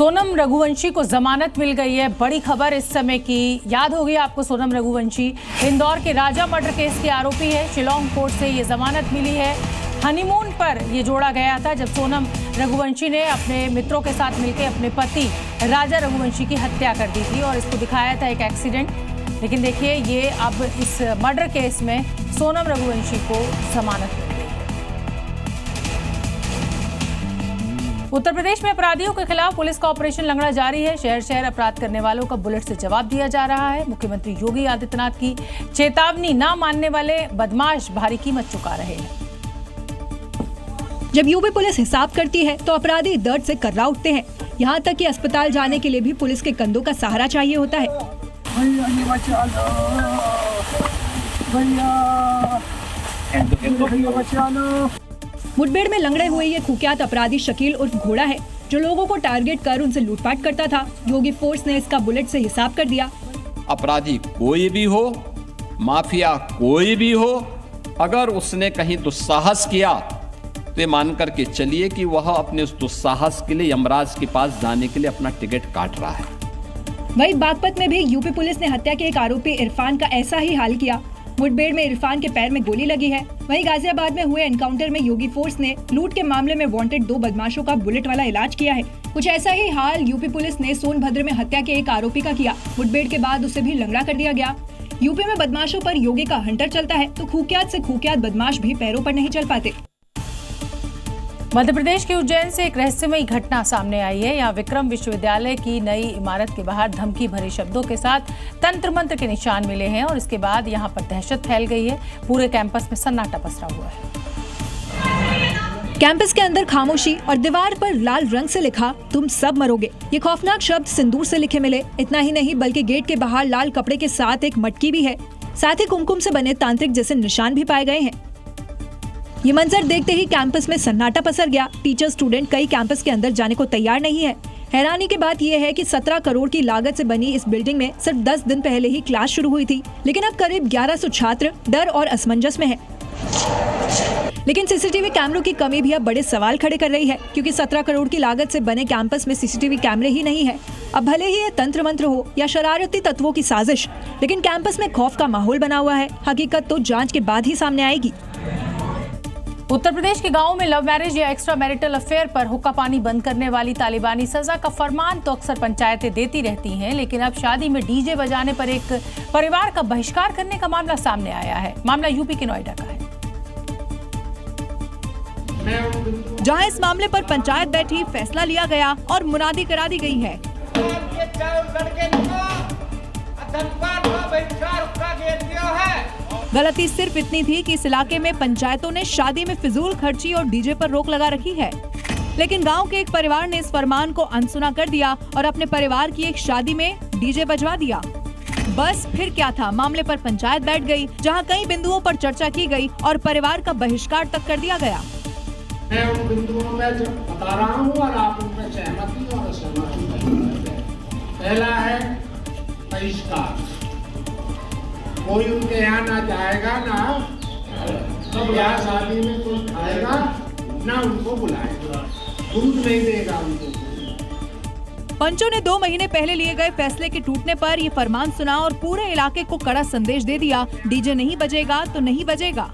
सोनम रघुवंशी को जमानत मिल गई है। बड़ी खबर इस समय की, याद होगी आपको, सोनम रघुवंशी इंदौर के राजा मर्डर केस के आरोपी है। शिलांग कोर्ट से ये जमानत मिली है। हनीमून पर ये जोड़ा गया था जब सोनम रघुवंशी ने अपने मित्रों के साथ मिलकर अपने पति राजा रघुवंशी की हत्या कर दी थी और इसको दिखाया था एक एक्सीडेंट। लेकिन देखिए, ये अब इस मर्डर केस में सोनम रघुवंशी को जमानत मिली। उत्तर प्रदेश में अपराधियों के खिलाफ पुलिस का ऑपरेशन लंगड़ा जारी है। शहर शहर अपराध करने वालों का बुलेट से जवाब दिया जा रहा है। मुख्यमंत्री योगी आदित्यनाथ की चेतावनी ना मानने वाले बदमाश भारी कीमत चुका रहे हैं। जब यूपी पुलिस हिसाब करती है तो अपराधी दर्द से कर्रा उठते हैं। यहाँ तक कि अस्पताल जाने के लिए भी पुलिस के कंधों का सहारा चाहिए होता है। मुठभेड़ में लंगड़े हुए ये कुख्यात अपराधी शकील उर्फ घोड़ा है, जो लोगों को टारगेट कर उनसे लूटपाट करता था। योगी फोर्स ने इसका बुलेट से हिसाब कर दिया। अपराधी कोई भी हो, माफिया कोई भी हो, अगर उसने कहीं दुस्साहस किया तो ये मान करके चलिए कि वह अपने उस दुस्साहस के लिए यमराज के पास जाने के लिए अपना टिकट काट रहा है। वहीं बागपत में भी यूपी पुलिस ने हत्या के एक आरोपी इरफान का ऐसा ही हाल किया। मुठभेड़ में इरफान के पैर में गोली लगी है। वहीं गाजियाबाद में हुए एनकाउंटर में योगी फोर्स ने लूट के मामले में वांटेड 2 बदमाशों का बुलेट वाला इलाज किया है। कुछ ऐसा ही हाल यूपी पुलिस ने सोनभद्र में हत्या के एक आरोपी का किया। मुठभेड़ के बाद उसे भी लंगड़ा कर दिया गया। यूपी में बदमाशों पर योगी का हंटर चलता है तो कुख्यात से कुख्यात बदमाश भी पैरों पर नहीं चल पाते। मध्य प्रदेश के उज्जैन से एक रहस्यमयी घटना सामने आई है। यहाँ विक्रम विश्वविद्यालय की नई इमारत के बाहर धमकी भरे शब्दों के साथ तंत्र मंत्र के निशान मिले हैं और इसके बाद यहाँ पर दहशत फैल गई है। पूरे कैंपस में सन्नाटा पसरा हुआ है। कैंपस के अंदर खामोशी और दीवार पर लाल रंग से लिखा, तुम सब मरोगे। ये खौफनाक शब्द सिंदूर से लिखे मिले। इतना ही नहीं बल्कि गेट के बाहर लाल कपड़े के साथ एक मटकी भी है। साथ ही कुमकुम से बने तांत्रिक जैसे निशान भी पाए गए हैं। ये मंजर देखते ही कैंपस में सन्नाटा पसर गया। टीचर स्टूडेंट कई कैंपस के अंदर जाने को तैयार नहीं है। हैरानी की बात यह है कि 17 करोड़ की लागत से बनी इस बिल्डिंग में सिर्फ 10 दिन पहले ही क्लास शुरू हुई थी, लेकिन अब करीब 1100 छात्र डर और असमंजस में हैं। लेकिन सीसीटीवी कैमरों की कमी भी अब बड़े सवाल खड़े कर रही है, क्योंकि 17 करोड़ की लागत से बने कैंपस में सीसीटीवी कैमरे ही नहीं है। अब भले ही ये तंत्र मंत्र हो या शरारती तत्वों की साजिश, लेकिन कैंपस में खौफ का माहौल बना हुआ है। हकीकत तो जाँच के बाद ही सामने आएगी। उत्तर प्रदेश के गांवों में लव मैरिज या एक्स्ट्रा मैरिटल अफेयर पर हुक्का पानी बंद करने वाली तालिबानी सजा का फरमान तो अक्सर पंचायतें देती रहती हैं, लेकिन अब शादी में डीजे बजाने पर एक परिवार का बहिष्कार करने का मामला सामने आया है। मामला यूपी के नोएडा का है, जहां इस मामले पर पंचायत बैठी, फैसला लिया गया और मुनादी करा दी गई है। गलती सिर्फ इतनी थी कि इस इलाके में पंचायतों ने शादी में फिजूल खर्ची और डीजे पर रोक लगा रखी है, लेकिन गांव के एक परिवार ने इस फरमान को अनसुना कर दिया और अपने परिवार की एक शादी में डीजे बजवा दिया। बस फिर क्या था, मामले पर पंचायत बैठ गई, जहां कई बिंदुओं पर चर्चा की गई और परिवार का बहिष्कार तक कर दिया गया। मैं उन बिंदुओं में बता रहा हूँ और आप उनमें सहमति और असहमति। पहला है बहिष्कार। कोई उनके यहाँ ना जाएगा, ना ब्याह शादी में कोई खाएगा, ना उनको बुलाएगा, दूध नहीं देगा उनको। पंचों ने 2 महीने पहले लिए गए फैसले के टूटने पर ये फरमान सुना और पूरे इलाके को कड़ा संदेश दे दिया, डीजे नहीं बजेगा तो नहीं बजेगा।